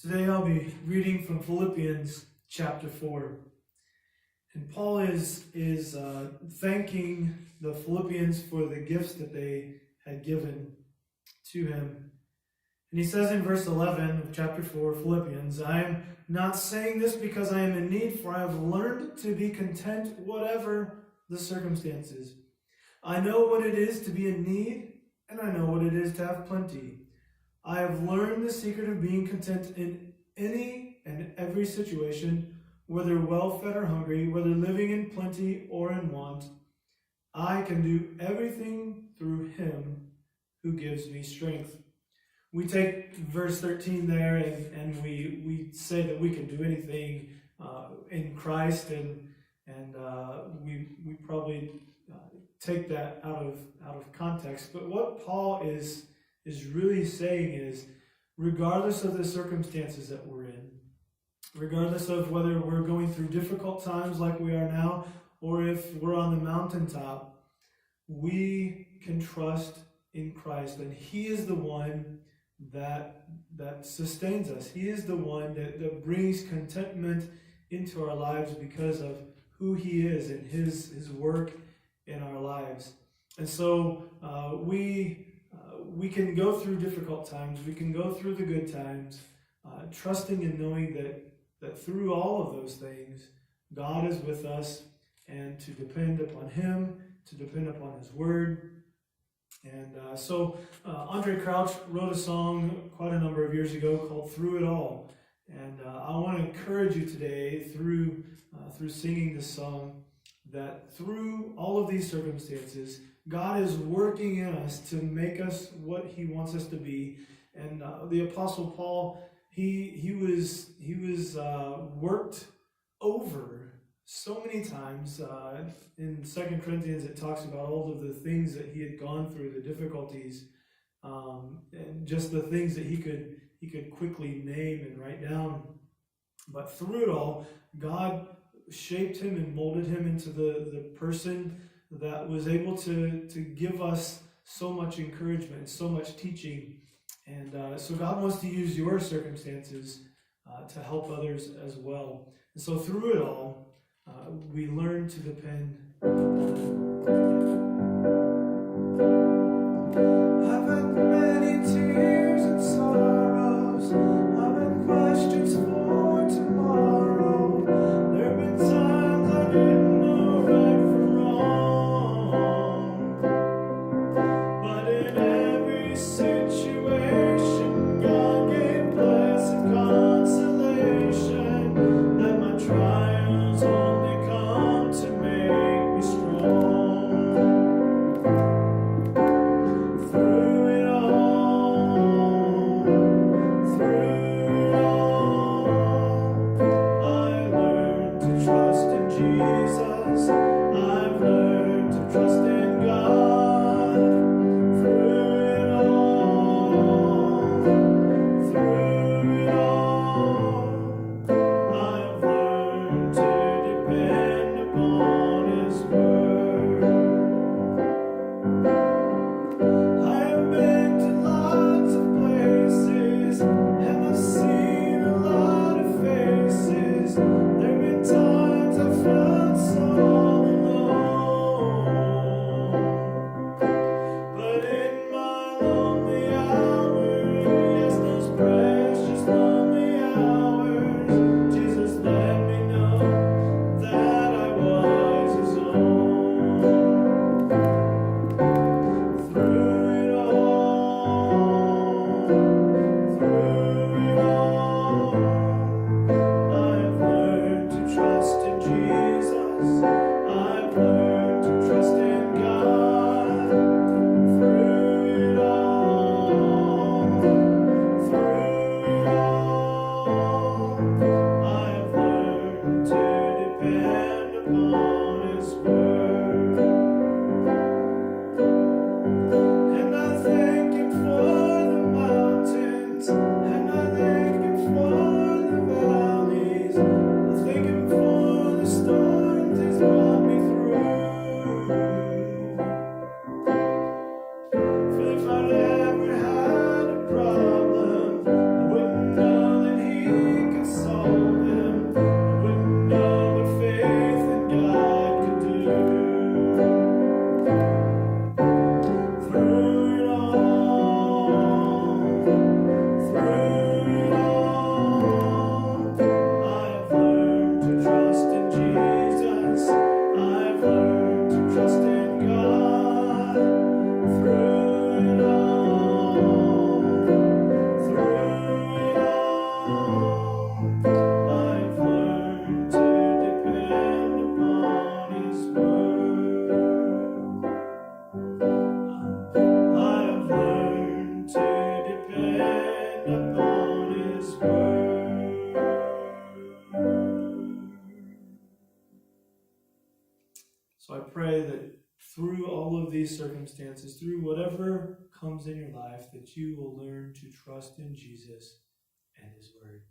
Today I'll be reading from Philippians chapter 4. And Paul is thanking the Philippians for the gifts that they had given to him. And he says in verse 11 of chapter 4, Philippians, "I am not saying this because I am in need, for I have learned to be content whatever the circumstances. I know what it is to be in need, and I know what it is to have plenty. I have learned the secret of being content in any and every situation, whether well-fed or hungry, whether living in plenty or in want. I can do everything through him who gives me strength." We take verse 13 there and we say that we can do anything in Christ, and we probably take that out of context. But what Paul is really saying is, regardless of the circumstances that we're in, regardless of whether we're going through difficult times like we are now, or if we're on the mountaintop, we can trust in Christ, and he is the one that sustains us. He is the one that brings contentment into our lives because of who he is and his work in our lives. And so we can go through difficult times, we can go through the good times, trusting and knowing that through all of those things, God is with us, and to depend upon him, to depend upon his word. And so Andre Crouch wrote a song quite a number of years ago called "Through It All." And I want to encourage you today through singing this song, that through all of these circumstances, God is working in us to make us what he wants us to be. And the Apostle Paul, he was worked over so many times. In 2 Corinthians, it talks about all of the things that he had gone through, the difficulties, and just the things that he could quickly name and write down. But through it all, God shaped him and molded him into the person that was able to give us so much encouragement and so much teaching. And so God wants to use your circumstances to help others as well. And so through it all, we learn to depend on him. I've had many tears and sorrows. I've had questions for tomorrow. There have been times I didn't know right from wrong. But in every situation, God gave blessed consolation, that my trials only come to make me strong. Through it all, I learned to trust in Jesus. I've learned to trust in God. Through it all, circumstances, through whatever comes in your life, that you will learn to trust in Jesus and His Word.